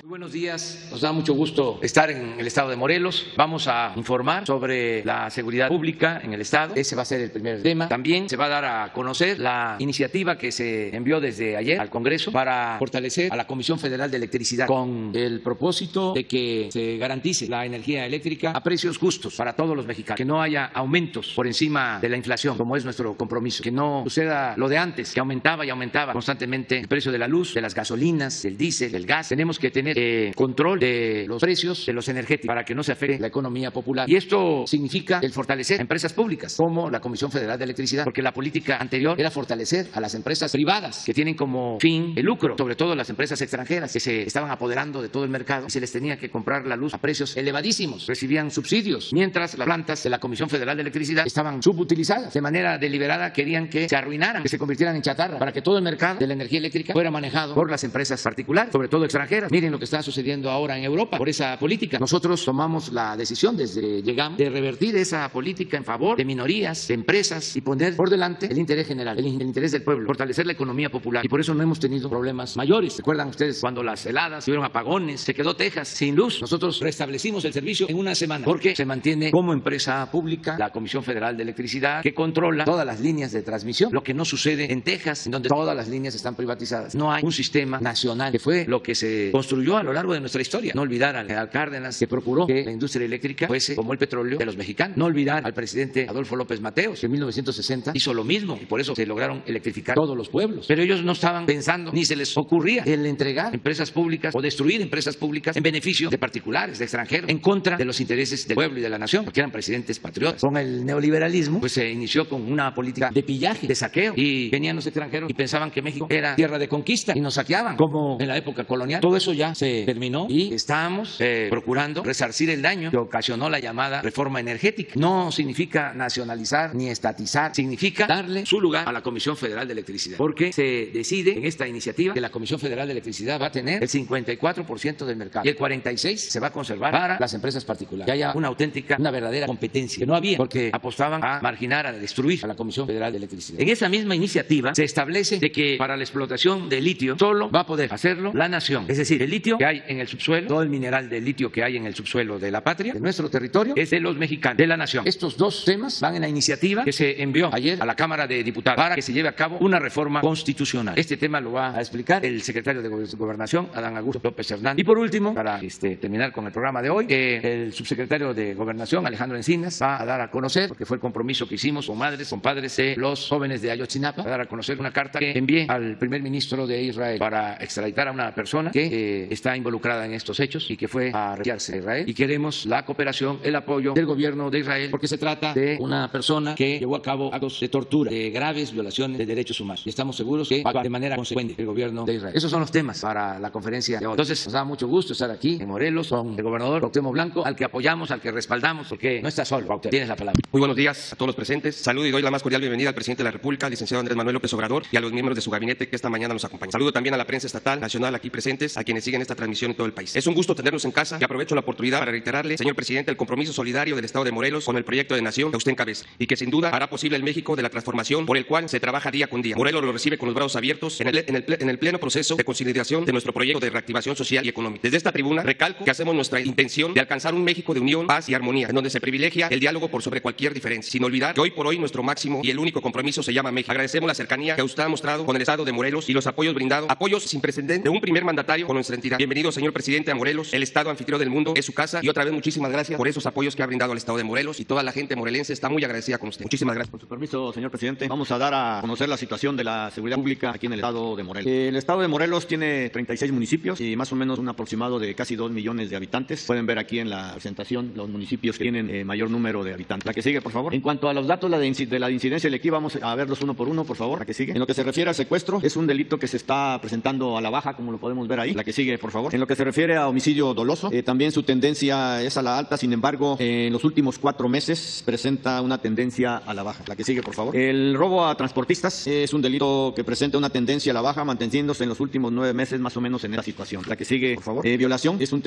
Muy buenos días, nos da mucho gusto estar en el estado de Morelos. Vamos a informar sobre la seguridad pública en el estado. Ese va a ser el primer tema. También se va a dar a conocer la iniciativa que se envió desde ayer al Congreso para fortalecer a la Comisión Federal de Electricidad con el propósito de que se garantice la energía eléctrica a precios justos para todos los mexicanos, que no haya aumentos por encima de la inflación, como es nuestro compromiso, que no suceda lo de antes, que aumentaba y aumentaba constantemente el precio de la luz, de las gasolinas, del diésel, del gas. Tenemos que tener control de los precios de los energéticos para que no se afecte la economía popular. Y esto significa el fortalecer a empresas públicas como la Comisión Federal de Electricidad, porque la política anterior era fortalecer a las empresas privadas que tienen como fin el lucro, sobre todo las empresas extranjeras que se estaban apoderando de todo el mercado y se les tenía que comprar la luz a precios elevadísimos, recibían subsidios, mientras las plantas de la Comisión Federal de Electricidad estaban subutilizadas. De manera deliberada querían que se arruinaran, que se convirtieran en chatarra, para que todo el mercado de la energía eléctrica fuera manejado por las empresas particulares, sobre todo extranjeras. Miren lo que está sucediendo ahora en Europa por esa política. Nosotros tomamos la decisión desde que llegamos de revertir esa política en favor de minorías, de empresas y poner por delante el interés general, el interés del pueblo, fortalecer la economía popular. Y por eso no hemos tenido problemas mayores. ¿Recuerdan ustedes cuando las heladas, tuvieron apagones, se quedó Texas sin luz? Nosotros restablecimos el servicio en una semana porque se mantiene como empresa pública la Comisión Federal de Electricidad, que controla todas las líneas de transmisión, lo que no sucede en Texas, en donde todas las líneas están privatizadas. No hay un sistema nacional, que fue lo que se construyó a lo largo de nuestra historia. No olvidar al general Cárdenas, que procuró que la industria eléctrica fuese como el petróleo de los mexicanos. No olvidar al presidente Adolfo López Mateos, que en 1960 hizo lo mismo y por eso se lograron electrificar todos los pueblos. Pero ellos no estaban pensando, ni se les ocurría el entregar empresas públicas o destruir empresas públicas en beneficio de particulares, de extranjeros, en contra de los intereses del pueblo y de la nación, porque eran presidentes patriotas. Con el neoliberalismo, pues se inició con una política de pillaje, de saqueo, y venían los extranjeros y pensaban que México era tierra de conquista y nos saqueaban, como en la época colonial. Todo eso ya se terminó y estamos procurando resarcir el daño que ocasionó la llamada reforma energética. No significa nacionalizar ni estatizar, significa darle su lugar a la Comisión Federal de Electricidad, porque se decide en esta iniciativa que la Comisión Federal de Electricidad va a tener el 54% del mercado y el 46% se va a conservar para las empresas particulares. Que haya una auténtica, una verdadera competencia, que no había, porque apostaban a marginar, a destruir a la Comisión Federal de Electricidad. En esa misma iniciativa se establece de que para la explotación de litio solo va a poder hacerlo la nación, es decir, el litio que hay en el subsuelo, todo el mineral de litio que hay en el subsuelo de la patria, de nuestro territorio, es de los mexicanos, de la nación. Estos dos temas van en la iniciativa que se envió ayer a la Cámara de Diputados para que se lleve a cabo una reforma constitucional. Este tema lo va a explicar el secretario de Gobernación, Adán Augusto López Hernández. Y por último, para terminar con el programa de hoy, el subsecretario de Gobernación, Alejandro Encinas, va a dar a conocer, porque fue el compromiso que hicimos con madres, con padres de los jóvenes de Ayotzinapa, va a dar a conocer una carta que envié al primer ministro de Israel para extraditar a una persona que está involucrada en estos hechos y que fue a refugiarse a Israel, y queremos la cooperación, el apoyo del gobierno de Israel, porque se trata de una persona que llevó a cabo actos de tortura, de graves violaciones de derechos humanos, y estamos seguros que va de manera consecuente el gobierno de Israel. Esos son los temas para la conferencia de hoy. Entonces nos da mucho gusto estar aquí en Morelos con el gobernador Cuauhtémoc Blanco, al que apoyamos, al que respaldamos, porque no está solo. Cuauhtémoc, tienes la palabra. Muy buenos días a todos los presentes. Saludo y doy la más cordial bienvenida al presidente de la República, licenciado Andrés Manuel López Obrador, y a los miembros de su gabinete que esta mañana nos acompañan. Saludo también a la prensa estatal, nacional aquí presentes, a quienes siguen esta transmisión en todo el país. Es un gusto tenernos en casa y aprovecho la oportunidad para reiterarle, señor presidente, el compromiso solidario del Estado de Morelos con el proyecto de nación que usted encabeza y que sin duda hará posible el México de la transformación por el cual se trabaja día con día. Morelos lo recibe con los brazos abiertos en el pleno proceso de consolidación de nuestro proyecto de reactivación social y económica. Desde esta tribuna recalco que hacemos nuestra intención de alcanzar un México de unión, paz y armonía, en donde se privilegia el diálogo por sobre cualquier diferencia, sin olvidar que hoy por hoy nuestro máximo y el único compromiso se llama México. Agradecemos la cercanía que usted ha mostrado con el Estado de Morelos y los apoyos brindados, apoyos sin precedentes de un primer mandatario con nuestra entidad. Bienvenido, señor presidente, a Morelos, el Estado anfitrión del mundo, es su casa, y otra vez muchísimas gracias por esos apoyos que ha brindado al Estado de Morelos, y toda la gente morelense está muy agradecida con usted. Muchísimas gracias. Con su permiso, señor presidente, vamos a dar a conocer la situación de la seguridad pública aquí en el Estado de Morelos. El Estado de Morelos tiene 36 municipios y más o menos un aproximado de casi 2 millones de habitantes. Pueden ver aquí en la presentación los municipios que tienen mayor número de habitantes. La que sigue, por favor. En cuanto a los datos de la incidencia delictiva, vamos a verlos uno por uno, por favor. La que sigue. En lo que se refiere al secuestro, es un delito que se está presentando a la baja, como lo podemos ver ahí. La que sigue, por favor. En lo que se refiere a homicidio doloso, también su tendencia es a la alta. Sin embargo, en los últimos 4 meses presenta una tendencia a la baja. La que sigue, por favor. El robo a transportistas es un delito que presenta una tendencia a la baja, manteniéndose en los últimos 9 meses más o menos en esta situación. La que sigue, por favor. Violación es un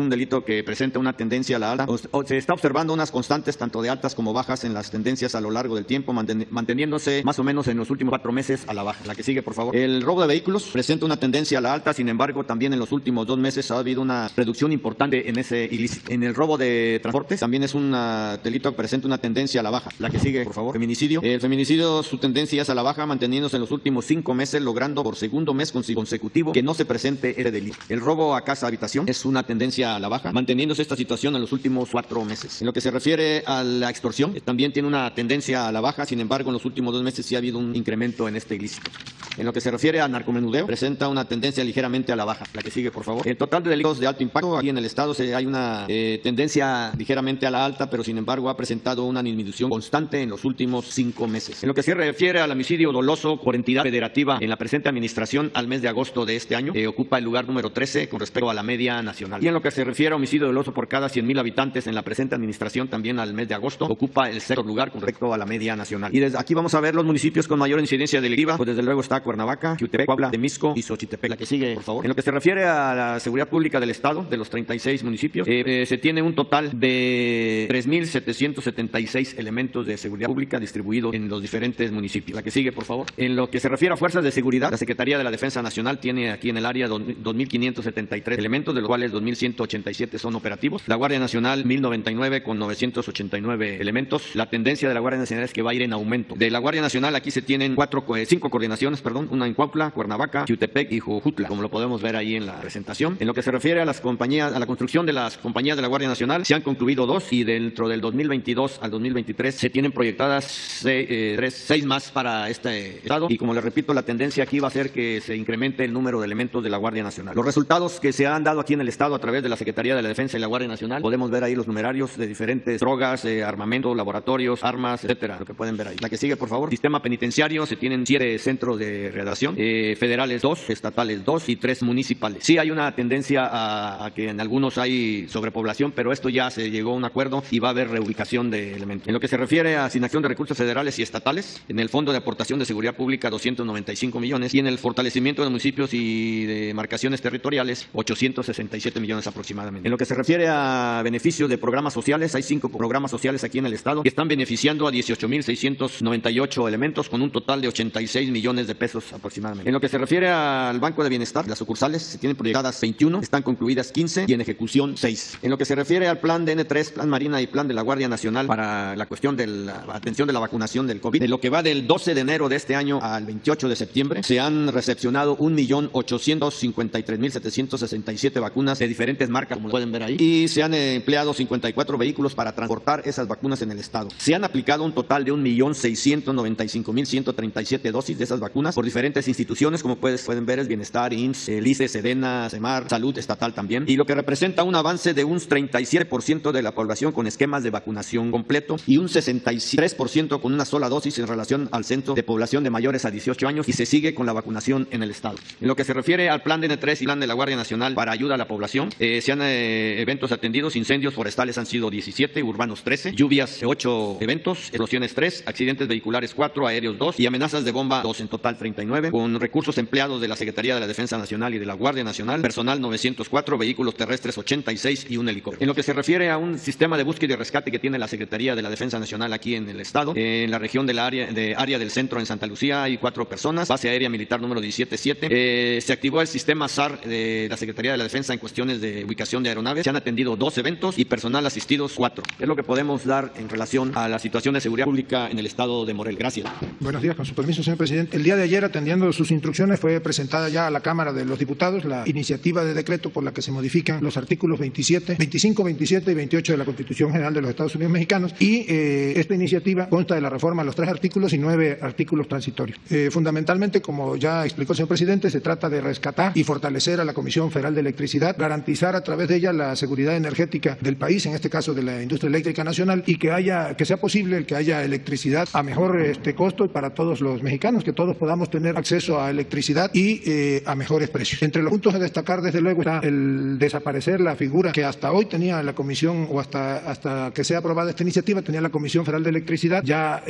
delito que presenta una tendencia a la alta. Se está observando unas constantes tanto de altas como bajas en las tendencias a lo largo del tiempo, manteniéndose más o menos en los últimos 4 meses a la baja. La que sigue, por favor. El robo de vehículos presenta una tendencia a la alta. Sin embargo, también en los últimos últimos 2 meses ha habido una reducción importante en ese ilícito. En el robo de transportes también es un delito que presenta una tendencia a la baja. La que sigue, por favor. Feminicidio. El feminicidio, su tendencia es a la baja, manteniéndose en los últimos 5 meses, logrando por segundo mes consecutivo que no se presente este delito. El robo a casa habitación es una tendencia a la baja, manteniéndose esta situación en los últimos 4 meses. En lo que se refiere a la extorsión, también tiene una tendencia a la baja, sin embargo, en los últimos 2 meses sí ha habido un incremento en este ilícito. En lo que se refiere a narcomenudeo, presenta una tendencia ligeramente a la baja. La que sigue, por favor. El total de delitos de alto impacto aquí en el Estado hay una tendencia ligeramente a la alta, pero sin embargo ha presentado una disminución constante en los últimos 5 meses. En lo que se refiere al homicidio doloso por entidad federativa en la presente administración al mes de agosto de este año, ocupa el lugar número 13 con respecto a la media nacional. Y en lo que se refiere a homicidio doloso por cada 100,000 habitantes en la presente administración también al mes de agosto, ocupa el 6º lugar con respecto a la media nacional. Y desde aquí vamos a ver los municipios con mayor incidencia delictiva, pues desde luego está Cuernavaca, Xiutepec, Puebla, Temisco y Xochitepec. La que sigue, por favor. En lo que se refiere a la seguridad pública del Estado, de los 36 municipios, se tiene un total de 3,776 elementos de seguridad pública distribuidos en los diferentes municipios. La que sigue, por favor. En lo que se refiere a fuerzas de seguridad, la Secretaría de la Defensa Nacional tiene aquí en el área 2,573 elementos, de los cuales 2,187 son operativos. La Guardia Nacional, 1,099 con 989 elementos. La tendencia de la Guardia Nacional es que va a ir en aumento. De la Guardia Nacional aquí se tienen 5 coordinaciones, una en Cuautla, Cuernavaca, Xiutepec y Jojutla, como lo podemos ver ahí en la presentación. En lo que se refiere a las compañías, a la construcción de las compañías de la Guardia Nacional, se han concluido 2 y dentro del 2022 al 2023 se tienen proyectadas 6 más para este estado. Y como les repito, la tendencia aquí va a ser que se incremente el número de elementos de la Guardia Nacional. Los resultados que se han dado aquí en el estado a través de la Secretaría de la Defensa y la Guardia Nacional, podemos ver ahí los numerarios de diferentes drogas, armamento, laboratorios, armas, etcétera, lo que pueden ver ahí. La que sigue, por favor. Sistema penitenciario, se tienen 7 centros de readaptación, federales 2, estatales 2 y 3 municipales. Sí hay una tendencia a que en algunos hay sobrepoblación, pero esto ya se llegó a un acuerdo y va a haber reubicación de elementos. En lo que se refiere a asignación de recursos federales y estatales, en el Fondo de Aportación de Seguridad Pública 295 millones y en el fortalecimiento de municipios y de demarcaciones territoriales 867 millones aproximadamente. En lo que se refiere a beneficios de programas sociales, hay 5 programas sociales aquí en el estado que están beneficiando a 18,698 elementos con un total de 86 millones de pesos aproximadamente. En lo que se refiere al Banco de Bienestar, las sucursales se tienen proyectadas 21, están concluidas 15 y en ejecución 6. En lo que se refiere al plan DN3, plan Marina y plan de la Guardia Nacional para la cuestión de la atención de la vacunación del COVID, de lo que va del 12 de enero de este año al 28 de septiembre, se han recepcionado 1,853,767 vacunas de diferentes marcas, como pueden ver ahí, y se han empleado 54 vehículos para transportar esas vacunas en el estado. Se han aplicado un total de 1,695,137 dosis de esas vacunas por diferentes instituciones, como pueden ver, es Bienestar, IMSS, el ICE, Sedena, Semar, Salud Estatal también, y lo que representa un avance de un 37% de la población con esquemas de vacunación completo y un 63% con una sola dosis en relación al censo de población de mayores a 18 años, y se sigue con la vacunación en el estado. En lo que se refiere al plan DN3 y plan de la Guardia Nacional para ayuda a la población, se han eventos atendidos, incendios forestales han sido 17, urbanos 13, lluvias 8 eventos, explosiones 3, accidentes vehiculares 4, aéreos 2 y amenazas de bomba 2, en total 39, con recursos empleados de la Secretaría de la Defensa Nacional y de la Guardia Nacional, personal 904, vehículos terrestres 86 y un helicóptero. En lo que se refiere a un sistema de búsqueda y rescate que tiene la Secretaría de la Defensa Nacional aquí en el estado, en la región del área del centro en Santa Lucía hay 4 personas, base aérea militar número 177, se activó el sistema SAR de la Secretaría de la Defensa en cuestiones de ubicación de aeronaves, se han atendido 2 eventos y personal asistidos 4. Es lo que podemos dar en relación a la situación de seguridad pública en el estado de Morelos. Gracias. Buenos días, con su permiso, señor presidente. El día de ayer, atendiendo sus instrucciones, fue presentada ya a la Cámara de los Diputados la iniciativa de decreto por la que se modifican los artículos 25, 27 y 28 de la Constitución General de los Estados Unidos Mexicanos, y esta iniciativa consta de la reforma a los 3 artículos y 9 artículos transitorios. Fundamentalmente, como ya explicó el señor presidente, se trata de rescatar y fortalecer a la Comisión Federal de Electricidad, garantizar a través de ella la seguridad energética del país, en este caso de la industria eléctrica nacional, y que sea posible el que haya electricidad a mejor costo y para todos los mexicanos, que todos podamos tener acceso a electricidad y a mejores precios. Entre los puntos a destacar, desde luego, está el desaparecer la figura que hasta hoy tenía la Comisión, o hasta que sea aprobada esta iniciativa, tenía la Comisión Federal de Electricidad. Ya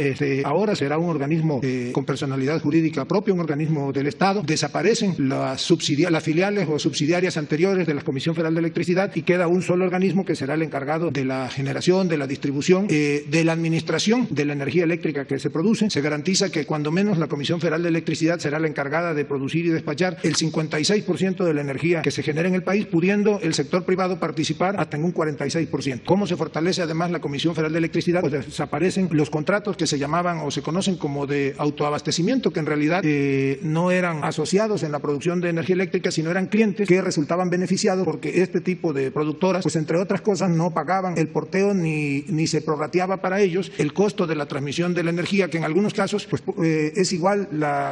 ahora será un organismo con personalidad jurídica propia, un organismo del Estado. Desaparecen las filiales o subsidiarias anteriores de la Comisión Federal de Electricidad y queda un solo organismo que será el encargado de la generación, de la distribución, de la administración de la energía eléctrica que se produce. Se garantiza que cuando menos la Comisión Federal de Electricidad Electricidad será la encargada de producir y despachar el 56% de la energía que se genera en el país, pudiendo el sector privado participar hasta en un 46%. ¿Cómo se fortalece además la Comisión Federal de Electricidad? Pues desaparecen los contratos que se llamaban o se conocen como de autoabastecimiento, que en realidad no eran asociados en la producción de energía eléctrica, sino eran clientes que resultaban beneficiados porque este tipo de productoras, pues entre otras cosas, no pagaban el porteo ni se prorrateaba para ellos el costo de la transmisión de la energía, que en algunos casos pues, es igual,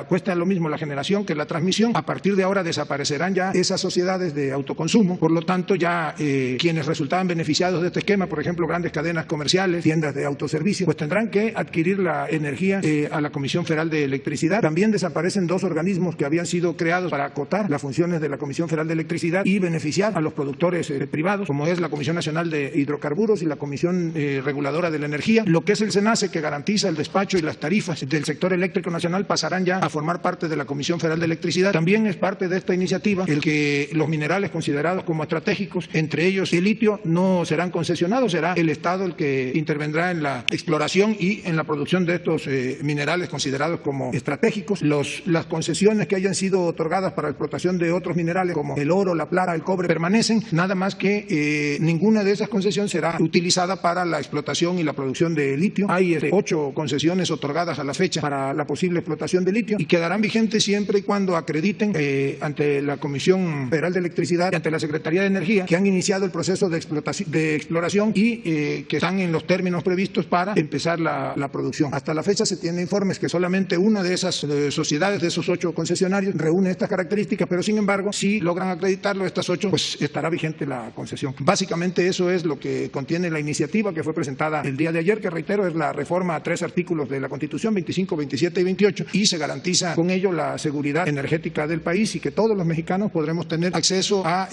cuesta lo mismo la generación que la transmisión. A partir de ahora desaparecerán ya esas sociedades de autoconsumo, por lo tanto ya quienes resultaban beneficiados de este esquema, por ejemplo grandes cadenas comerciales, tiendas de autoservicio, pues tendrán que adquirir la energía a la Comisión Federal de Electricidad. También desaparecen dos organismos que habían sido creados para acotar las funciones de la Comisión Federal de Electricidad y beneficiar a los productores privados, como es la Comisión Nacional de Hidrocarburos y la Comisión Reguladora de la Energía. Lo que es el SENACE, que garantiza el despacho y las tarifas del sector eléctrico nacional, pasarán ya a formar parte de la Comisión Federal de Electricidad. También es parte de esta iniciativa el que los minerales considerados como estratégicos, entre ellos el litio, no serán concesionados, será el Estado el que intervendrá en la exploración y en la producción de estos minerales considerados como estratégicos. Las concesiones que hayan sido otorgadas para la explotación de otros minerales como el oro, la plata, el cobre, permanecen, nada más que ninguna de esas concesiones será utilizada para la explotación y la producción de litio. Hay 8 concesiones otorgadas a la fecha para la posible explotación de litio y quedarán vigentes siempre y cuando acrediten ante la Comisión Federal de Electricidad y ante la Secretaría de Energía que han iniciado el proceso de exploración y que están en los términos previstos para empezar la producción. Hasta la fecha se tienen informes que solamente una de esas sociedades, de esos 8 concesionarios, reúne estas características, pero sin embargo, si logran acreditarlo, estas 8, pues estará vigente la concesión. Básicamente eso es lo que contiene la iniciativa que fue presentada el día de ayer, que reitero es la reforma a 3 artículos de la Constitución, 25, 27 y 28, y se garantiza con ello la seguridad energética del país y que todos los mexicanos podremos tener acceso a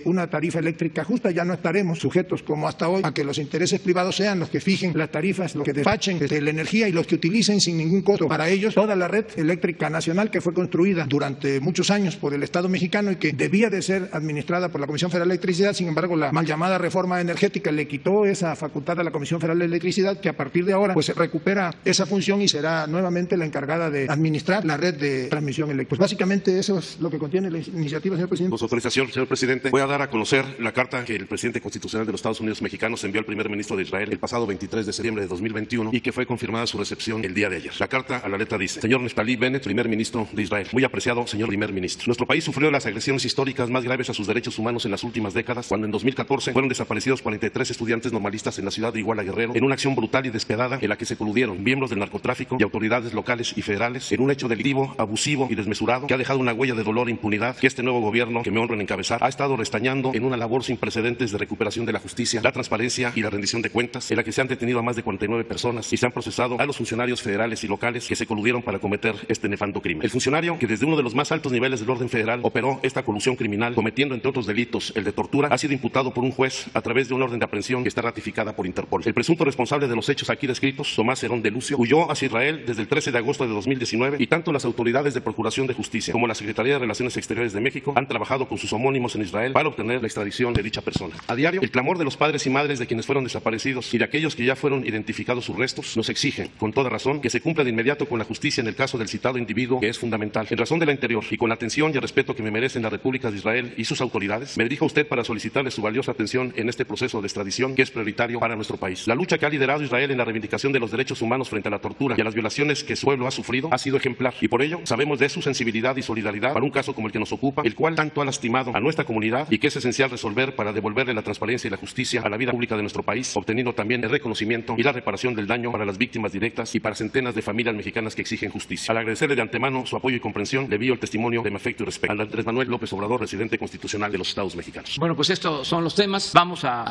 una tarifa eléctrica justa. Ya no estaremos sujetos como hasta hoy a que los intereses privados sean los que fijen las tarifas, los que despachen la energía y los que utilicen sin ningún costo para ellos toda la red eléctrica nacional que fue construida durante muchos años por el Estado mexicano y que debía de ser administrada por la Comisión Federal de Electricidad. Sin embargo, la mal llamada reforma energética le quitó esa facultad a la Comisión Federal de Electricidad, que a partir de ahora pues se recupera esa función y será nuevamente la encargada de administrar la red de transmisión eléctrica. Pues básicamente eso es lo que contiene la iniciativa, señor presidente. Con su autorización, señor presidente, voy a dar a conocer la carta que el presidente constitucional de los Estados Unidos mexicanos envió al primer ministro de Israel el pasado 23 de septiembre de 2021 y que fue confirmada su recepción el día de ayer. La carta a la letra dice: Señor Naftali Bennett, primer ministro de Israel. Muy apreciado señor primer ministro. Nuestro país sufrió las agresiones históricas más graves a sus derechos humanos en las últimas décadas, cuando en 2014 fueron desaparecidos 43 estudiantes normalistas en la ciudad de Iguala, Guerrero, en una acción brutal y despiadada en la que se coludieron miembros del narcotráfico y autoridades locales y federales en un hecho delictivo, abusivo y desmesurado que ha dejado una huella de dolor e impunidad que este nuevo gobierno, que me honro en encabezar, ha estado restañando en una labor sin precedentes de recuperación de la justicia, la transparencia y la rendición de cuentas, en la que se han detenido a más de 49 personas y se han procesado a los funcionarios federales y locales que se coludieron para cometer este nefando crimen. El funcionario que desde uno de los más altos niveles del orden federal operó esta colusión criminal, cometiendo entre otros delitos el de tortura, ha sido imputado por un juez a través de una orden de aprehensión que está ratificada por Interpol. El presunto responsable de los hechos aquí descritos, Tomás Herón de Lucio, huyó hacia Israel desde el 13 de agosto de 2019 y tanto las autoridades de Procuración de Justicia como la Secretaría de Relaciones Exteriores de México han trabajado con sus homónimos en Israel para obtener la extradición de dicha persona. A diario, el clamor de los padres y madres de quienes fueron desaparecidos y de aquellos que ya fueron identificados sus restos nos exigen, con toda razón, que se cumpla de inmediato con la justicia en el caso del citado individuo, que es fundamental. En razón de la anterior y con la atención y el respeto que me merecen la República de Israel y sus autoridades, me dirijo a usted para solicitarle su valiosa atención en este proceso de extradición que es prioritario para nuestro país. La lucha que ha liderado Israel en la reivindicación de los derechos humanos frente a la tortura y a las violaciones que su pueblo ha sufrido ha sido ejemplar y por ello sabemos de su sensibilidad y solidaridad para un caso como el que nos ocupa, el cual tanto ha lastimado a nuestra comunidad y que es esencial resolver para devolverle la transparencia y la justicia a la vida pública de nuestro país, obteniendo también el reconocimiento y la reparación del daño para las víctimas directas y para centenas de familias mexicanas que exigen justicia. Al agradecerle de antemano su apoyo y comprensión, le envío el testimonio de mi afecto y respeto. Andrés Manuel López Obrador, presidente constitucional de los Estados Mexicanos. Bueno, pues estos son los temas. Vamos a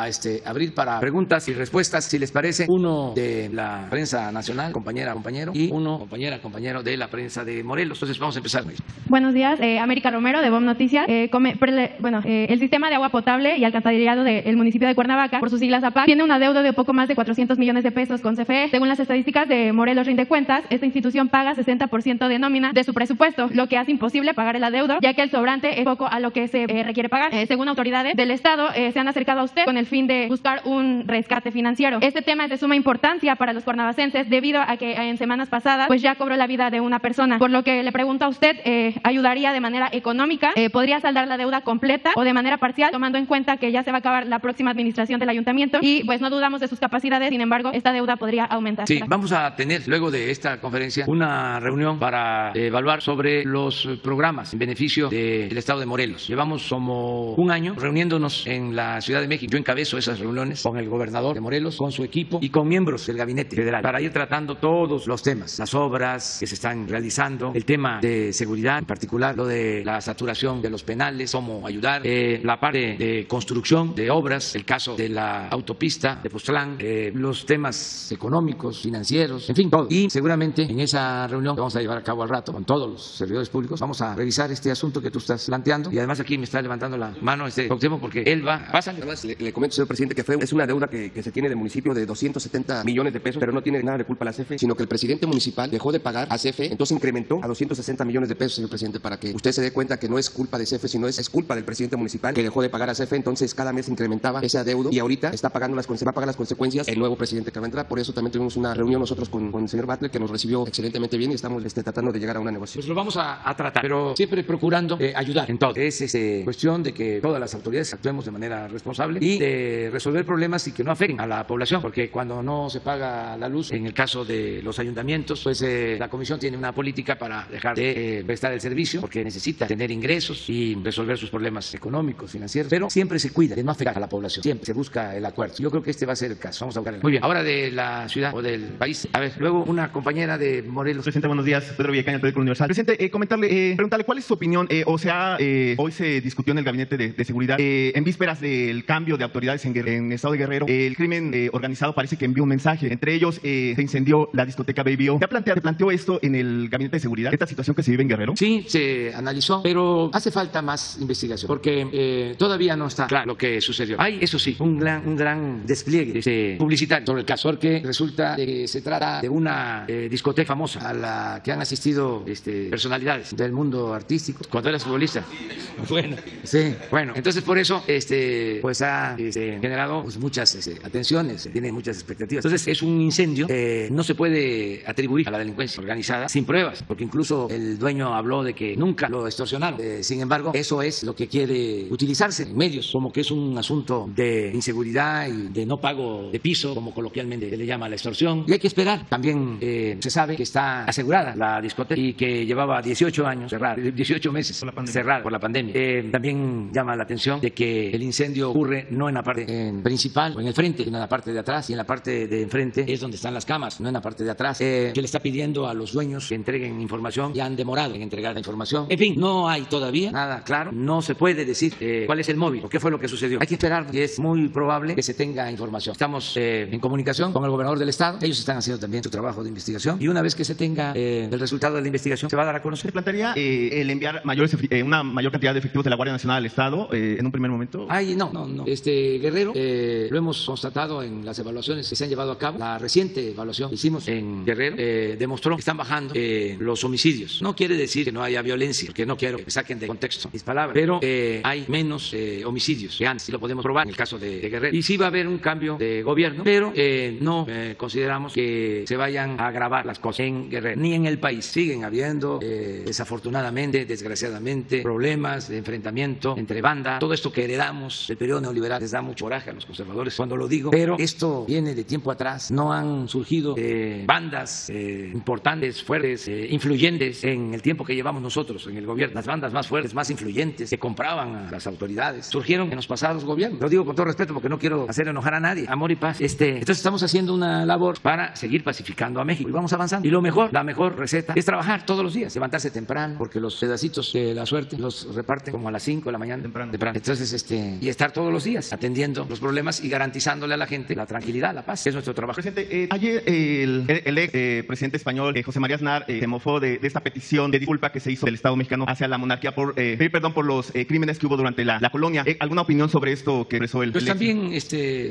abrir para preguntas y respuestas, si les parece. Uno de la prensa nacional, compañera, compañero, y uno, compañera, compañero, de la prensa de Morelos. Entonces vamos a empezar. Buenos días, América Romero de BOM Noticias. El sistema de agua potable y alcantarillado del municipio de Cuernavaca, por sus siglas APAC, tiene una deuda de poco más de 400 millones de pesos con CFE. Según las estadísticas de Morelos Rinde Cuentas, esta institución paga 60% de nómina de su presupuesto, lo que hace imposible pagar el adeudo, ya que el sobrante es poco a lo que se requiere pagar. Según autoridades del Estado, se han acercado a usted con el fin de buscar un rescate financiero. Este tema es de suma importancia para los cuernavacenses debido a que en semanas pasadas pues ya cobró la vida de una persona persona. Por lo que le pregunto a usted, ¿ayudaría de manera económica? ¿Podría saldar la deuda completa o de manera parcial, tomando en cuenta que ya se va a acabar la próxima administración del ayuntamiento? Y pues no dudamos de sus capacidades, sin embargo, esta deuda podría aumentar. Sí, vamos a tener luego de esta conferencia una reunión para evaluar sobre los programas en beneficio del Estado de Morelos. Llevamos como un año reuniéndonos en la Ciudad de México. Yo encabezo esas reuniones con el gobernador de Morelos, con su equipo y con miembros del gabinete federal para ir tratando todos los temas, las obras que se están realizando, el tema de seguridad, en particular lo de la saturación de los penales, cómo ayudar, la parte de construcción de obras, el caso de la autopista de Postlán, los temas económicos, financieros, en fin, todo. Y seguramente en esa reunión que vamos a llevar a cabo al rato con todos los servidores públicos, vamos a revisar este asunto que tú estás planteando. Y además aquí me está levantando la mano Cuauhtémoc porque él va. Pásale. Además, le comento, señor presidente, que es una deuda que se tiene del municipio de 270 millones de pesos, pero no tiene nada de culpa la CFE, sino que el presidente municipal dejó de pagar a CFE, entonces incrementó a 260 millones de pesos, señor presidente, para que usted se dé cuenta que no es culpa de CFE, sino es culpa del presidente municipal que dejó de pagar a CFE, entonces cada mes incrementaba ese adeudo y ahorita va a pagar las consecuencias el nuevo presidente que va a entrar. Por eso también tuvimos una reunión nosotros con el señor Butler, que nos recibió excelentemente bien y estamos tratando de llegar a una negociación. Pues lo vamos a tratar, pero siempre procurando ayudar en todo. Es cuestión de que todas las autoridades actuemos de manera responsable y de resolver problemas y que no afecten a la población, porque cuando no se paga la luz, en el caso de los ayuntamientos, pues la comisión tiene una política para dejar de prestar el servicio porque necesita tener ingresos y resolver sus problemas económicos, financieros, pero siempre se cuida de no afectar a la población, siempre se busca el acuerdo. Yo creo que este va a ser el caso. Vamos a buscar el... Muy bien, ahora de la ciudad o del país. A ver, luego una compañera de Morelos. Presidente, buenos días. Pedro Villacaña, del Periódico Universal. Presidente, preguntarle cuál es su opinión, hoy se discutió en el Gabinete de Seguridad, en vísperas del cambio de autoridades en el estado de Guerrero, el crimen organizado parece que envió un mensaje. Entre ellos, se incendió la discoteca Baby O. ¿Se planteó esto en el Gabinete de Seguridad, esta situación que se vive en Guerrero? Sí, se analizó, pero hace falta más investigación, porque todavía no está claro lo que sucedió. Hay, eso sí, un gran despliegue publicitario sobre el caso, porque resulta que se trata de una discoteca famosa a la que han asistido personalidades del mundo artístico cuando eras futbolista. Bueno, sí, bueno, entonces por eso pues ha generado pues, muchas atenciones, tiene muchas expectativas. Entonces es un incendio, no se puede atribuir a la delincuencia organizada sin pruebas, porque incluso el dueño habló de que nunca lo extorsionaron. Sin embargo, eso es lo que quiere utilizarse en medios, como que es un asunto de inseguridad y de no pago de piso, como coloquialmente se le llama la extorsión. Y hay que esperar. También se sabe que está asegurada la discoteca y que llevaba 18 años cerrada, 18 meses cerrada por la pandemia. También llama la atención de que el incendio ocurre no en la parte principal o en el frente, sino en la parte de atrás, y en la parte de enfrente es donde están las camas, no en la parte de atrás. Que le está pidiendo a los dueños que entreguen información y han demorado en entregar la información. En fin, no hay todavía nada claro, no se puede decir cuál es el móvil o qué fue lo que sucedió. Hay que esperar y es muy probable que se tenga información. Estamos en comunicación con el gobernador del estado, ellos están haciendo también su trabajo de investigación y una vez que se tenga el resultado de la investigación se va a dar a conocer. ¿Se plantearía el enviar una mayor cantidad de efectivos de la Guardia Nacional al estado en un primer momento? No. Guerrero, lo hemos constatado en las evaluaciones que se han llevado a cabo. La reciente evaluación que hicimos en Guerrero demostró que están bajando los homicidios. No quiere decir que no haya violencia, porque no quiero que saquen de contexto mis palabras, pero hay menos homicidios que antes, y lo podemos probar en el caso de Guerrero. Y sí va a haber un cambio de gobierno, pero no consideramos que se vayan a agravar las cosas en Guerrero, ni en el país. Siguen habiendo, desafortunadamente, desgraciadamente, problemas de enfrentamiento entre bandas. Todo esto que heredamos del periodo neoliberal les da mucho coraje a los conservadores cuando lo digo, pero esto viene de tiempo atrás. No han surgido bandas importantes, fuertes, influyentes en el tiempo que llevamos nosotros en el gobierno. Las bandas más fuertes, más influyentes, que compraban a las autoridades, surgieron en los pasados gobiernos. Lo digo con todo respeto porque no quiero hacer enojar a nadie. Amor y paz. Entonces estamos haciendo una labor para seguir pacificando a México y vamos avanzando. Y la mejor receta es trabajar todos los días, levantarse temprano, porque los pedacitos de la suerte los reparten como a las 5 de la mañana. Temprano. Entonces, y estar todos los días atendiendo los problemas y garantizándole a la gente la tranquilidad, la paz. Es nuestro trabajo. Presidente, ayer el ex presidente español, José María Aznar, se mofó de esta petición de disculpa que se hizo del Estado mexicano hacia la monarquía por pedir perdón por los crímenes que hubo durante la colonia. ¿Alguna opinión sobre esto que expresó el? Pues también,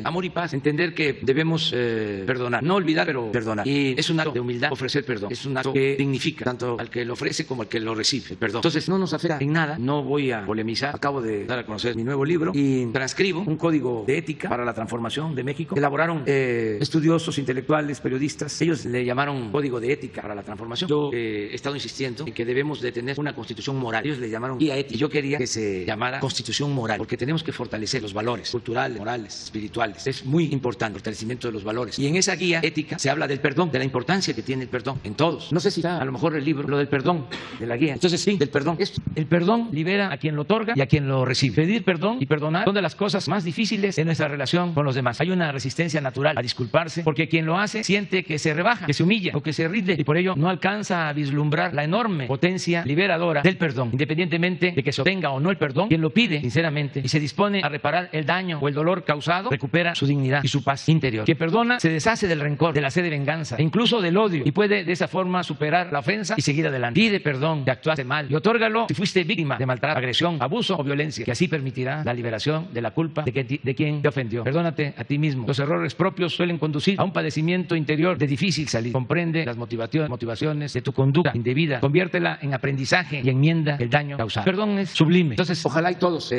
amor y paz, entender que debemos perdonar, no olvidar, pero perdonar. Y es un acto de humildad ofrecer perdón. Es un acto que dignifica tanto al que lo ofrece como al que lo recibe, el perdón. Entonces, no nos afecta en nada, no voy a polemizar. Acabo de dar a conocer mi nuevo libro y transcribo un código de ética para la transformación de México. Elaboraron estudiosos, intelectuales, periodistas. Ellos le llamaron código de ética para la transformación. yo he estado insistiendo en que debemos de tener una constitución moral. Ellos le llamaron guía ética. Yo quería que se llamara constitución moral, porque tenemos que fortalecer los valores culturales, morales, espirituales. Es muy importante el fortalecimiento de los valores. Y en esa guía ética se habla del perdón, de la importancia que tiene el perdón en todos. No sé si está a lo mejor el libro, lo del perdón, de la guía. Entonces sí, del perdón. El perdón libera a quien lo otorga y a quien lo recibe. Pedir perdón y perdonar son de las cosas más difíciles en nuestra relación con los demás. Hay una resistencia natural a disculparse, porque quien lo hace siente que se rebaja, que se humilla o que se rinde, y por ello no alcanza a vislumbrar la enorme potencia liberadora del perdón. Independientemente de que se obtenga o no el perdón, quien lo pide sinceramente y se dispone a reparar el daño o el dolor causado, recupera su dignidad y su paz interior. Quien perdona se deshace del rencor, de la sed de venganza e incluso del odio, y puede de esa forma superar la ofensa y seguir adelante. Pide perdón si actuaste mal y otórgalo si fuiste víctima de maltrato, agresión, abuso o violencia, que así permitirá la liberación de la culpa de quien te ofendió. Perdónate a ti mismo. Los errores propios suelen conducir a un padecimiento interior de difícil salida. Comprende las motivaciones de tu conducta indebida, conviértela en aprendizaje y enmienda el daño causado. Perdón es sublime. Entonces, ojalá y todos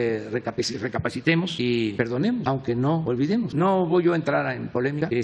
recapacitemos y perdonemos, aunque no olvidemos. No voy yo a entrar en polémica sobre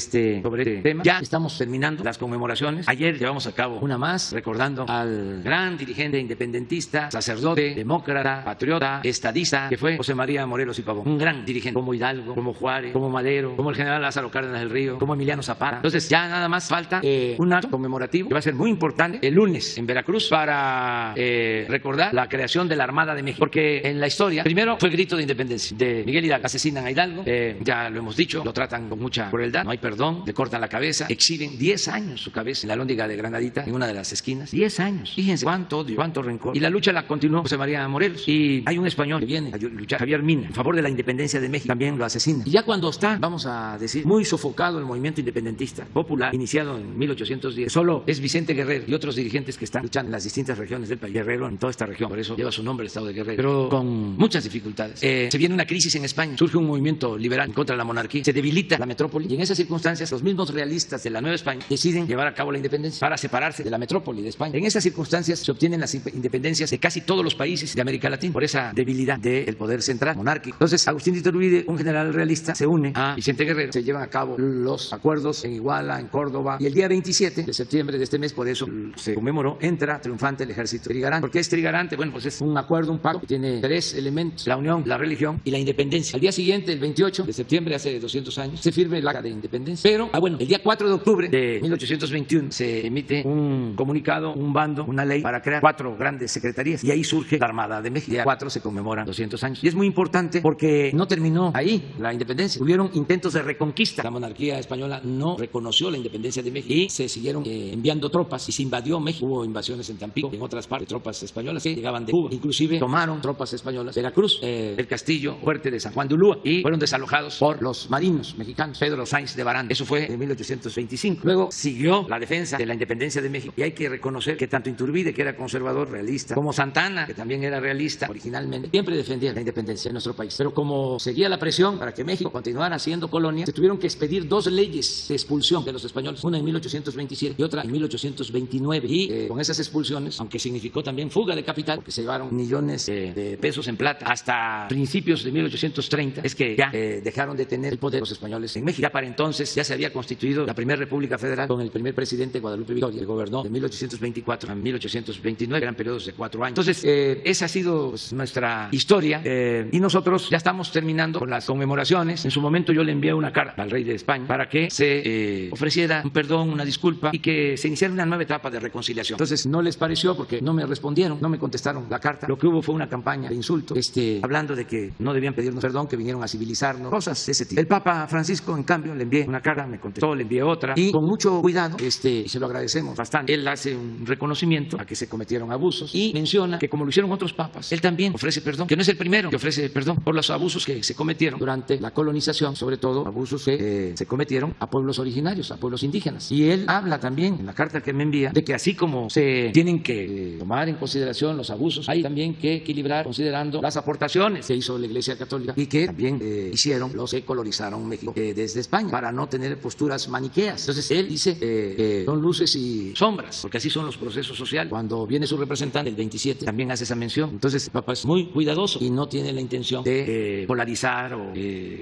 este tema. Ya estamos terminando las conmemoraciones. Ayer llevamos a cabo una más, recordando al gran dirigente independentista, sacerdote, demócrata, patriota, estadista, que fue José María Morelos y Pavón. Un gran dirigente, como Hidalgo, como Juárez, como Madero, como el general Lázaro Cárdenas del Río, como Emiliano Zapata. Entonces ya nada más falta un acto conmemorativo que va a ser muy importante el lunes en Veracruz para recordar la creación de la Armada de México. Porque en la historia, primero fue el grito de independencia de Miguel Hidalgo. Asesinan a Hidalgo, ya lo hemos dicho, lo tratan con mucha crueldad, no hay perdón, le cortan la cabeza, exhiben 10 años su cabeza en la Lóndiga de Granadita, en una de las esquinas. 10 años. Fíjense cuánto odio, cuánto rencor. Y la lucha la continuó José María Morelos. Y hay un español que viene a luchar, Javier Mina, en favor de la independencia de México, también lo asesina. Y ya cuando está, vamos a decir, muy sofocado el movimiento independentista popular, iniciado en 1810, solo es Vicente Guerrero y otros dirigentes que están luchando en las distintas regiones del país. Guerrero en toda esta región, por eso lleva su nombre el estado de Guerrero, pero con muchas dificultades. Se viene una crisis en España, surge un movimiento liberal en contra de la monarquía, se debilita la metrópoli, y en esas circunstancias los mismos realistas de la Nueva España deciden llevar a cabo la independencia para separarse de la metrópoli de España. En esas circunstancias se obtienen las independencias de casi todos los países de América Latina por esa debilidad del poder central monárquico. Entonces Agustín de Iturbide, un general realista, se une a Vicente Guerrero, se llevan a cabo los acuerdos en Iguala, en Córdoba, y el día 27 de septiembre de este mes, por eso se conmemoró, entra triunfante el ejército trigarante. ¿Por qué es trigarante? Bueno, pues es un acuerdo, un pacto que tiene 3 elementos: la unión, la religión y la independencia. Al día siguiente, el 28 de septiembre, hace 200 años, se firma el acta de independencia. Pero, el día 4 de octubre de 1821 se emite un comunicado, un bando, una ley para crear 4 grandes secretarías, y ahí surge la Armada de México. El día 4 se conmemoran 200 años. Y es muy importante porque no terminó ahí la independencia. Hubieron intentos de reconquista. La monarquía española no reconoció la independencia de México y se siguieron enviando tropas, y se invadió México. Hubo invasiones en Tampico, en otras partes, tropas españolas que llegaban de Cuba. Inclusive tomaron tropas españolas Veracruz, el castillo fuerte de San Juan de Ulúa, y fueron desalojados por los marinos mexicanos, Pedro Sáenz de Barán. Eso fue en 1825. Luego siguió la defensa de la independencia de México, y hay que reconocer que tanto Iturbide, que era conservador realista, como Santana, que también era realista originalmente, siempre defendían la independencia de nuestro país. Pero como seguía la presión para que México continuara siendo colonia, se tuvieron que expedir 2 leyes de expulsión de los españoles, una en 1827 y otra en 1829. Y con esas expulsiones, aunque significó también fuga de capital, porque se llevaron millones de pesos en plata, hasta principios de 1830 es que ya dejaron de tener el poder los españoles en México. Ya para entonces ya se había constituido la primera República Federal con el primer presidente, Guadalupe Victoria, que gobernó de 1824 a 1829, eran periodos de 4 años. Entonces, esa ha sido nuestra historia, y nosotros ya estamos terminando con las conmemoraciones. En su momento yo le envié una carta al rey de España para que se ofreciera un perdón, una disculpa, y que se iniciara una nueva etapa de reconciliación. Entonces no les pareció, porque no me respondieron, no me contestaron la carta. Lo que hubo fue una campaña de insultos, hablando de que no debían pedirnos perdón, que vinieron a civilizarnos, cosas de ese tipo. El Papa Francisco, en cambio, le envié una carta, me contestó, le envié otra, y con mucho cuidado, y se lo agradecemos bastante. Él hace un reconocimiento a que se cometieron abusos y menciona que, como lo hicieron otros papas, él también ofrece perdón, que no es el primero que ofrece perdón por los abusos que se cometieron durante la colonización, sobre todo abusos que se cometieron a pueblos originarios, a pueblos indígenas. Y él habla también en la carta que me envía de que así como se tienen que tomar en consideración los abusos, hay también que equilibrar considerando las aportaciones que hizo la Iglesia Católica y que también hicieron los que colonizaron México desde España, para no tener posturas maniqueas. Entonces él dice son luces y sombras, porque así son los procesos sociales. Cuando viene su representante el 27 también hace esa mención. Entonces el Papa es muy cuidadoso y no tiene la intención de polarizar o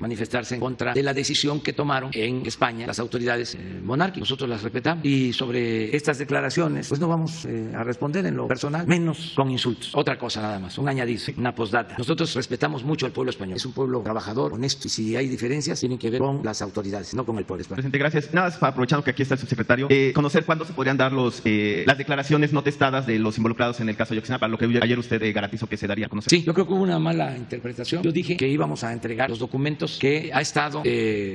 manifestarse en contra de la decisión que tomaron en España las autoridades monárquicas. Nosotros las respetamos, y sobre estas declaraciones declaraciones, pues no vamos a responder en lo personal, menos con insultos. Otra cosa nada más, un añadido, una postdata. Nosotros respetamos mucho al pueblo español. Es un pueblo trabajador, honesto, y si hay diferencias tienen que ver con las autoridades, no con el pueblo español. Presidente, gracias. Nada más aprovechando que aquí está el subsecretario, conocer cuándo se podrían dar las declaraciones no testadas de los involucrados en el caso Ayotzinapa, lo que ayer usted garantizó que se daría a conocer. Sí, yo creo que hubo una mala interpretación. Yo dije que íbamos a entregar los documentos que ha estado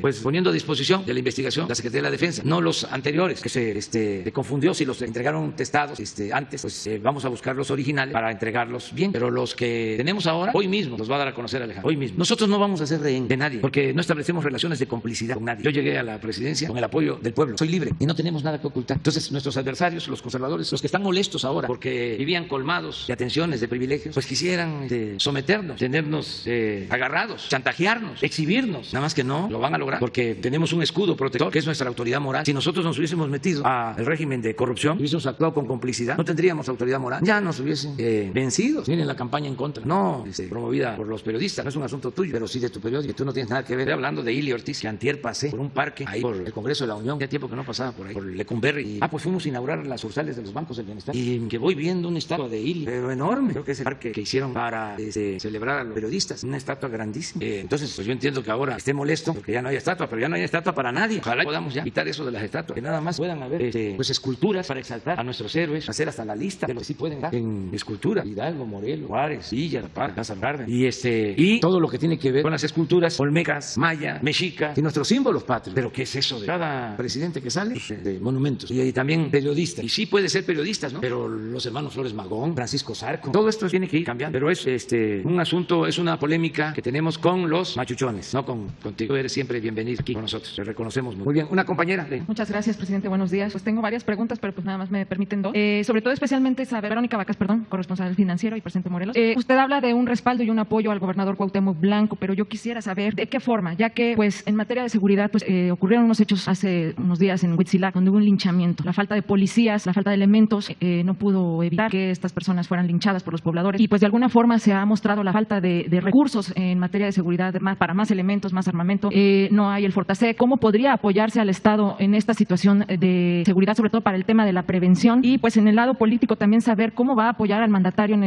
pues poniendo a disposición de la investigación la Secretaría de la Defensa, no los anteriores, que se confundió si los entregaron testados antes, pues vamos a buscar los originales para entregarlos bien, pero los que tenemos ahora, hoy mismo los va a dar a conocer Alejandro, hoy mismo. Nosotros no vamos a ser rehén de nadie, porque no establecemos relaciones de complicidad con nadie. Yo llegué a la presidencia con el apoyo del pueblo, soy libre y no tenemos nada que ocultar. Entonces nuestros adversarios, los conservadores, los que están molestos ahora porque vivían colmados de atenciones, de privilegios, pues quisieran someternos, tenernos agarrados, chantajearnos, exhibirnos, nada más que no lo van a lograr, porque tenemos un escudo protector que es nuestra autoridad moral. Si nosotros nos hubiésemos metido al régimen de corrupción, hubiésemos actuado con complicidad, no tendríamos autoridad moral, ya nos hubiesen vencido. Miren la campaña en contra, no promovida por los periodistas, no es un asunto tuyo, pero sí de tu periódico, que tú no tienes nada que ver. Estoy hablando de Ili Ortiz, que antier pasé por un parque ahí por el Congreso de la Unión, ya tiempo que no pasaba por ahí, por Lecumberri, y pues fuimos a inaugurar las sucursales de los bancos del bienestar, y que voy viendo una estatua de Ili, pero enorme, creo que es el parque que hicieron para celebrar a los periodistas, una estatua grandísima. Entonces, pues yo entiendo que ahora esté molesto porque ya no hay estatua, pero ya no hay estatua para nadie. Ojalá podamos ya quitar eso de las estatuas, que nada más puedan haber pues esculturas para exaltar a nuestros héroes, hacer hasta la lista de los que sí pueden dar en escultura: Hidalgo, Morelos, Juárez, Villa, La Paz, Lázaro Cárdenas, y todo lo que tiene que ver con las esculturas olmecas, maya, mexicas y nuestros símbolos patrios. Pero ¿qué es eso de cada presidente que sale? De monumentos. Y también periodistas. Y sí puede ser periodistas, ¿no? Pero los hermanos Flores Magón, Francisco Zarco, todo esto tiene que ir cambiando. Pero es un asunto, es una polémica que tenemos con los machuchones, no contigo. Tú eres siempre bienvenido aquí con nosotros. Te reconocemos muy bien. Una compañera. Muchas gracias, presidente. Buenos días. Pues tengo varias preguntas, pero pues nada más me permiten dos. Sobre todo especialmente saber, Verónica Vacas, corresponsal financiero y presidente Morelos. Usted habla de un respaldo y un apoyo al gobernador Cuauhtémoc Blanco, pero yo quisiera saber de qué forma, ya que pues en materia de seguridad pues ocurrieron unos hechos hace unos días en Huitzilac, donde hubo un linchamiento. La falta de policías, la falta de elementos no pudo evitar que estas personas fueran linchadas por los pobladores, y pues de alguna forma se ha mostrado la falta de recursos en materia de seguridad para más elementos, más armamento. No hay el Fortasec. ¿Cómo podría apoyarse al Estado en esta situación de seguridad, sobre todo para el tema de la prevención? Y pues en el lado político también saber cómo va a apoyar al mandatario,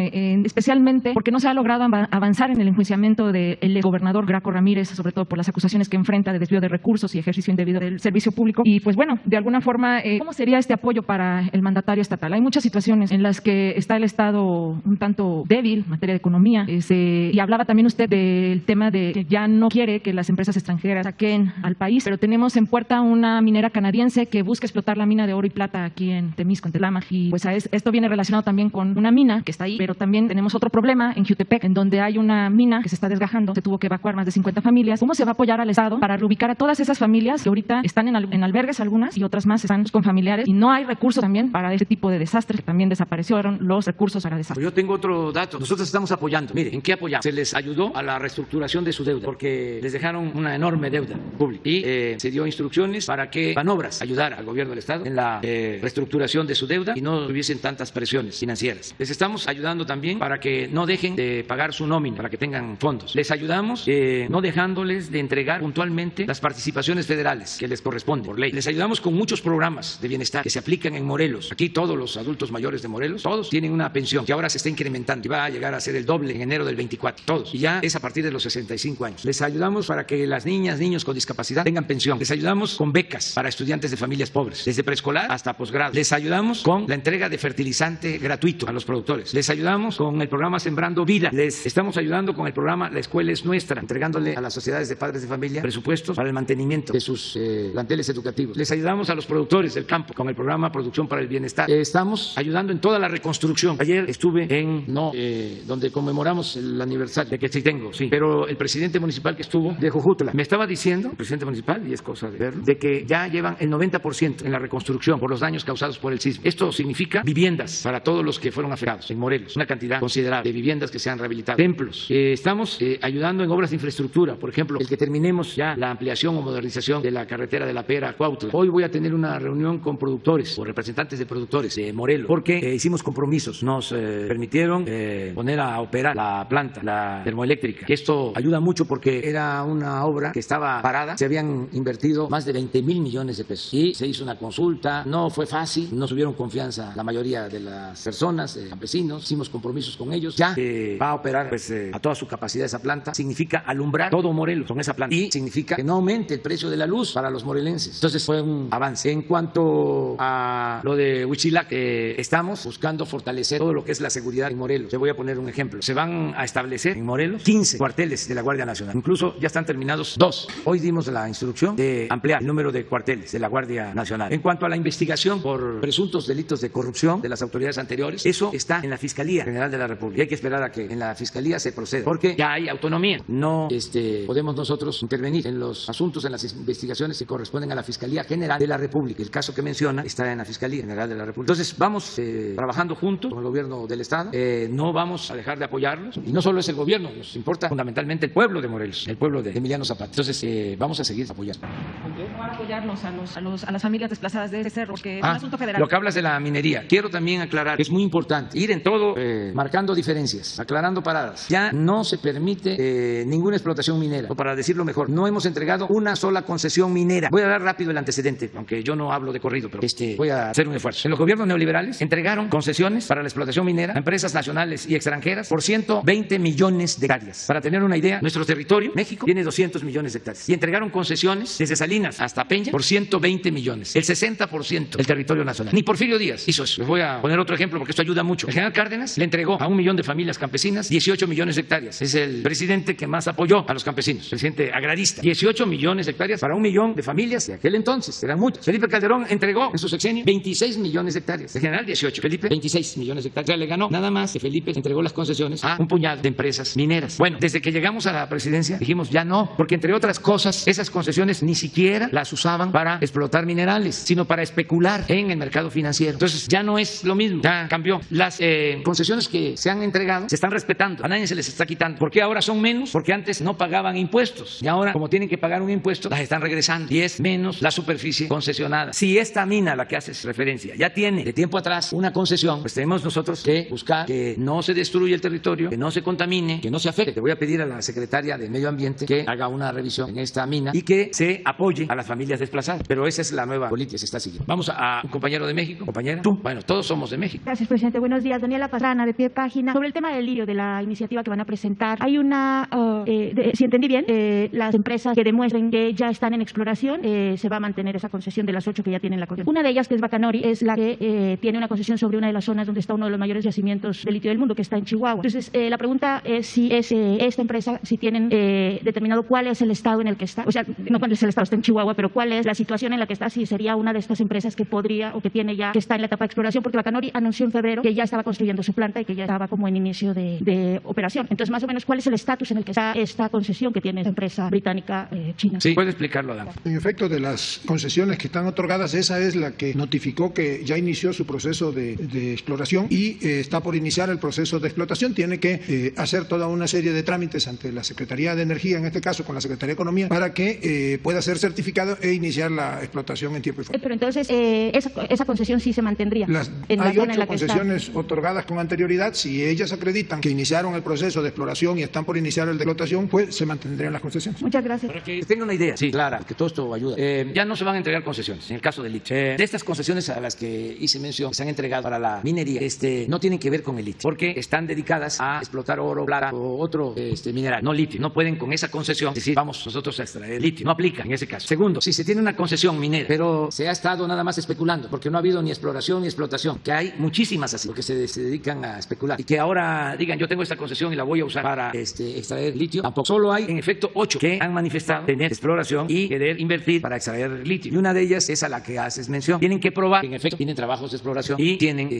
especialmente porque no se ha logrado avanzar en el enjuiciamiento del gobernador Graco Ramírez, sobre todo por las acusaciones que enfrenta de desvío de recursos y ejercicio indebido del servicio público. Y pues bueno, de alguna forma, ¿cómo sería este apoyo para el mandatario estatal? Hay muchas situaciones en las que está el Estado un tanto débil en materia de economía, y hablaba también usted del tema de que ya no quiere que las empresas extranjeras saquen al país, pero tenemos en puerta una minera canadiense que busca explotar la mina de oro y plata aquí en Temisco, en Telama, y pues esto viene relacionado también con una mina que está ahí, pero también tenemos otro problema en Jutepec, en donde hay una mina que se está desgajando, se tuvo que evacuar más de 50 familias. ¿Cómo se va a apoyar al Estado para reubicar a todas esas familias que ahorita están en albergues, algunas, y otras más están con familiares, y no hay recursos también para este tipo de desastres, que también desaparecieron los recursos para desastres? Yo tengo otro dato. Nosotros estamos apoyando. Mire, ¿en qué apoyamos? Se les ayudó a la reestructuración de su deuda, porque les dejaron una enorme deuda pública, y se dio instrucciones para que Banobras ayudara al gobierno del Estado en la reestructuración de su deuda y no tuviesen tantas presiones financieras. Les estamos ayudando también para que no dejen de pagar su nómina, para que tengan fondos. Les ayudamos no dejándoles de entregar puntualmente las participaciones federales que les corresponden por ley. Les ayudamos con muchos programas de bienestar que se aplican en Morelos. Aquí todos los adultos mayores de Morelos, todos tienen una pensión que ahora se está incrementando y va a llegar a ser el doble en enero del 24. Todos. Y ya es a partir de los 65 años. Les ayudamos para que las niñas, niños con discapacidad tengan pensión. Les ayudamos con becas para estudiantes de familias pobres, desde preescolar hasta posgrado. Les ayudamos con la entrega de fertilizante gratuito a los productores. Les ayudamos con el programa Sembrando Vida. Les estamos ayudando con el programa La Escuela es Nuestra, entregándole a las sociedades de padres de familia presupuestos para el mantenimiento de sus planteles educativos. Les ayudamos a los productores del campo con el programa Producción para el Bienestar. Estamos ayudando en toda la reconstrucción. Ayer estuve en donde conmemoramos el aniversario de que sí tengo, sí. Pero el presidente municipal que estuvo de Jujutla me estaba diciendo, el presidente municipal, y es cosa de verlo, de que ya llevan el 90% en la reconstrucción por los daños causados por el sismo. Esto significa viviendas para todos los que fueron afectados en Morelos, una cantidad considerable de viviendas que se han rehabilitado, templos. Estamos ayudando en obras de infraestructura, por ejemplo, el que terminemos ya la ampliación o modernización de la carretera de La Pera a Cuautla. Hoy voy a tener una reunión con productores o representantes de productores de Morelos, porque hicimos compromisos, nos permitieron poner a operar la planta, la termoeléctrica, que esto ayuda mucho porque era una obra que estaba parada, se habían invertido más de 20,000 millones de pesos y se hizo una consulta, no fue fácil fácil, no tuvieron confianza la mayoría de las personas, campesinos, hicimos compromisos con ellos, ya va a operar pues, a toda su capacidad esa planta, significa alumbrar todo Morelos con esa planta y significa que no aumente el precio de la luz para los morelenses. Entonces fue un avance. En cuanto a lo de Huitzilac, estamos buscando fortalecer todo lo que es la seguridad en Morelos. Te voy a poner un ejemplo. Se van a establecer en Morelos 15 cuarteles de la Guardia Nacional. Incluso ya están terminados 2. Hoy dimos la instrucción de ampliar el número de cuarteles de la Guardia Nacional. En cuanto a la investigación por presuntos delitos de corrupción de las autoridades anteriores, eso está en la Fiscalía General de la República. Y hay que esperar a que en la Fiscalía se proceda, porque ya hay autonomía. No podemos nosotros intervenir en los asuntos, en las investigaciones que corresponden a la Fiscalía General de la República. El caso que menciona está en la Fiscalía General de la República. Entonces vamos trabajando juntos con el gobierno del Estado. No vamos a dejar de apoyarlos. Y no solo es el gobierno, nos importa fundamentalmente el pueblo de Morelos, el pueblo de Emiliano Zapata. Entonces vamos a seguir apoyando. ¿Cómo van a apoyarnos a las familias desplazadas de ese cerro? Que es un asunto federal. Lo que hablas de la minería. Quiero también aclarar que es muy importante ir en todo marcando diferencias, aclarando paradas. Ya no se permite ninguna explotación minera. O para decirlo mejor, no hemos entregado una sola concesión minera. Voy a dar rápido el antecedente, aunque yo no hablo de corrido, pero voy a hacer un esfuerzo. En los gobiernos neoliberales entregaron concesiones para la explotación minera a empresas nacionales y extranjeras por 120 millones de hectáreas. Para tener una idea, nuestro territorio, México, tiene 200 millones de hectáreas. Y entregaron concesiones desde Salinas hasta Peña por 120 millones. El 60% del territorio nacional. Ni Porfirio Díaz hizo eso. Les voy a poner otro ejemplo porque esto ayuda mucho. El general Cárdenas le entregó a 1 millón de familias campesinas 18 millones de hectáreas. Es el presidente que más apoyó a los campesinos. Presidente agrarista. 18 millones de hectáreas para 1 millón de familias de aquel entonces. Eran muchas. Felipe Calderón entregó en su sexenio 26 millones de hectáreas. El general 18. Felipe 26 millones de hectáreas. O sea, le ganó nada más que Felipe entregó las concesiones a un puñado de empresas mineras. Bueno, desde que llegamos a la presidencia dijimos ya no, porque entre otras cosas esas concesiones ni siquiera las usaban para explotar minerales, sino para especular en el mercado financiero. Entonces ya no es lo mismo, ya cambió. Las concesiones que se han entregado se están respetando, a nadie se les está quitando. ¿Por qué ahora son menos? Porque antes no pagaban impuestos y ahora, como tienen que pagar un impuesto, las están regresando y es menos la superficie concesionada. Si esta mina a la que haces referencia ya tiene de tiempo atrás una concesión, pues tenemos nosotros que buscar que no se destruya el territorio, que no se contamine, que no se afecte. Te voy a pedir a la secretaria de Medio Ambiente que haga una revisión en esta mina y que se apoye a las familias desplazadas. Pero esa es la nueva política que se está siguiendo. Vamos a un compañero de México, compañera. Tú, bueno, todos somos de México. Gracias, presidente. Buenos días. Daniela Pastrana, de Pie Página. Sobre el tema del litio, de la iniciativa que van a presentar, hay una, si entendí bien, las empresas que demuestren que ya están en exploración, se va a mantener esa concesión de las 8 que ya tienen la concesión. Una de ellas, que es Bacanori, es la que tiene una concesión sobre una de las zonas donde está uno de los mayores yacimientos de litio del mundo, que está en Chihuahua. Entonces, la pregunta es si es esta empresa, si tienen determinado cuál es el estado en el que está, o sea, no cuál es el estado, está en Chihuahua, pero cuál es la situación en la que está, si sería una de estas empresas que podría o que tiene ya, que está en la etapa de exploración, porque Bacanori anunció en febrero que ya estaba construyendo su planta y que ya estaba como en inicio de operación. Entonces, más o menos, ¿cuál es el estatus en el que está esta concesión que tiene esta empresa británica china? Sí, puede explicarlo, Adán. En efecto, de las concesiones que están otorgadas, esa es la que notificó que ya inició su proceso de exploración y está por iniciar el proceso de explotación. Tiene que hacer toda una serie de trámites ante la Secretaría de Energía, en este caso con la Secretaría de Economía, para que pueda ser certificado e iniciar la explotación en tiempo y forma. Pero entonces, esa concesión sí se mantendría. Hay 8 concesiones otorgadas con anterioridad. Si ellas acreditan que iniciaron el proceso de exploración y están por iniciar el de explotación, pues se mantendrían las concesiones. Muchas gracias. Para que tenga una idea, sí, clara, que todo esto ayuda. Ya no se van a entregar concesiones, en el caso del litio. De estas concesiones a las que hice mención, que se han entregado para la minería, no tienen que ver con el litio, porque están dedicadas a explotar oro, plata o otro mineral, no litio. No pueden con esa concesión decir, vamos nosotros a extraer litio. No aplica en ese caso. Segundo, si se tiene una concesión minera, pero se ha estado nada más especulando, porque no ha habido ni exploración ni explotación, que hay muchísimas así, porque se dedican a especular, y que ahora digan, yo tengo esta concesión y la voy a usar para extraer litio, tampoco. Solo hay, en efecto, 8 que han manifestado tener exploración y querer invertir para extraer litio, y una de ellas es a la que haces mención. Tienen que probar que en efecto tienen trabajos de exploración y tienen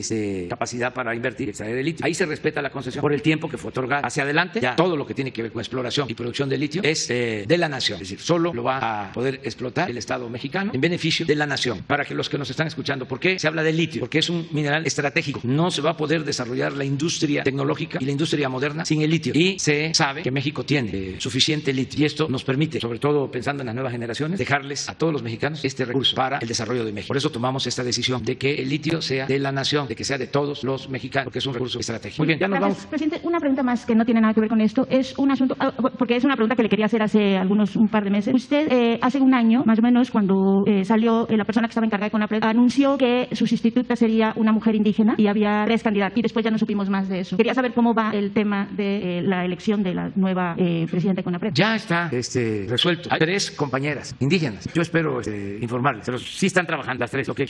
capacidad para invertir y extraer el litio. Ahí se respeta la concesión por el tiempo que fue otorgada. Hacia adelante, ya todo lo que tiene que ver con exploración y producción de litio es de la nación, es decir, solo lo va a poder explotar el Estado mexicano en beneficio de la nación. Para que los que nos están escuchando, ¿por qué se habla de litio? Porque es un mineral estratégico. No se va a poder desarrollar la industria tecnológica y la industria moderna sin el litio, y se sabe que México tiene suficiente litio, y esto nos permite, sobre todo pensando en las nuevas generaciones, dejarles a todos los mexicanos este recurso para el desarrollo de México. Por eso tomamos esta decisión de que el litio sea de la nación, de que sea de todos los mexicanos, porque es un recurso estratégico. Muy bien, ya nos vamos. Presidente, una pregunta más que no tiene nada que ver con esto. Es un asunto, porque es una pregunta que le quería hacer hace un par de meses. Usted, hace un año, más o menos, cuando salió la persona que estaba encargada de CONAPRED anunció que su sustituta sería una mujer indígena y había 3 candidatos y después ya no supimos más de eso. Quería saber cómo va el tema de la elección de la nueva presidenta de CONAPRED. Ya está resuelto. Hay 3 compañeras indígenas. Yo espero informarles, pero sí están trabajando las 3. Lo que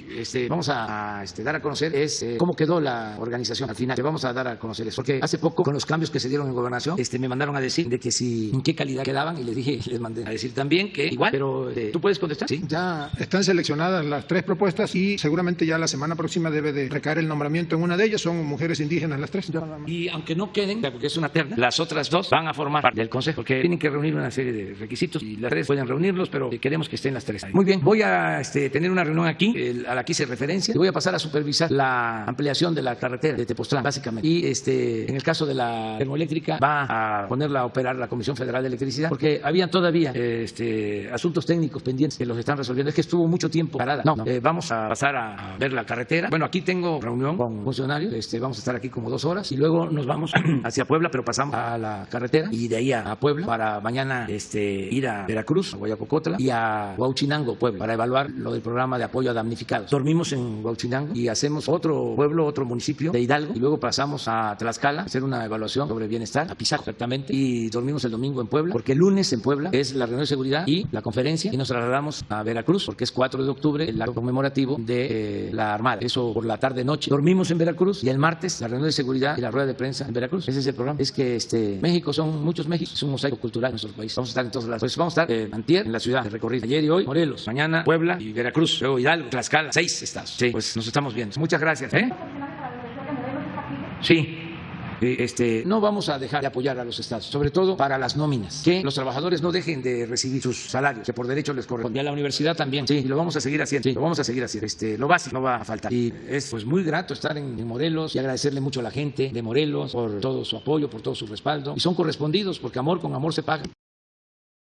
vamos a dar a conocer es cómo quedó la organización al final. Te vamos a dar a conocer eso, porque hace poco con los cambios que se dieron en gobernación, me mandaron a decir de que si en qué calidad quedaban y les dije, les mandé a decir también que igual, pero ¿tú puedes contestar? Sí. Ya están seleccionadas las 3 propuestas y seguramente ya la semana próxima debe de recaer el nombramiento en una de ellas. Son mujeres indígenas las 3. Y aunque no queden, porque es una terna, las otras 2 van a formar parte del Consejo, porque tienen que reunir una serie de requisitos y las 3 pueden reunirlos, pero queremos que estén las 3 ahí. Muy bien, voy a tener una reunión aquí, a la que hice referencia, y voy a pasar a supervisar la ampliación de la carretera de Tepoztlán, básicamente. Y en el caso de la termoeléctrica, va a ponerla a operar la Comisión Federal de Electricidad, porque habían todavía asuntos técnicos pendientes que los están resolviendo. Es que estuvo mucho tiempo parada. Vamos a pasar a ver la carretera. Bueno, aquí tengo reunión con funcionarios, vamos a estar aquí como 2 horas y luego nos vamos hacia Puebla, pero pasamos a la carretera y de ahí a Puebla para mañana ir a Veracruz, a Guayacocotla y a Huauchinango, Puebla, para evaluar lo del programa de apoyo a damnificados. Dormimos en Huauchinango y hacemos otro pueblo, otro municipio de Hidalgo, y luego pasamos a Tlaxcala a hacer una evaluación sobre bienestar, a Pisaco exactamente, y dormimos el domingo en Puebla, porque el lunes en Puebla es la reunión de seguridad y la conferencia, y nos trasladamos a Veracruz, porque es 4 de octubre, el acto conmemorativo de la Armada. Eso por la tarde-noche. Dormimos en Veracruz y el martes la reunión de seguridad y la rueda de prensa en Veracruz. Ese es el programa. Es que México son muchos Méxicos, es un mosaico cultural en nuestro país. Vamos a estar en todos lados. Pues vamos a estar antier en la ciudad de recorrido. Ayer y hoy Morelos, mañana Puebla y Veracruz, luego Hidalgo, Tlaxcala, 6 estados. Sí, pues nos estamos viendo. Muchas gracias. Sí. No vamos a dejar de apoyar a los estados, sobre todo para las nóminas, que los trabajadores no dejen de recibir sus salarios, que por derecho les corresponde. A la universidad también, sí, y lo vamos a seguir haciendo, sí, lo vamos a seguir haciendo. Lo básico no va a faltar. Y es pues muy grato estar en Morelos y agradecerle mucho a la gente de Morelos por todo su apoyo, por todo su respaldo, y son correspondidos, porque amor con amor se paga.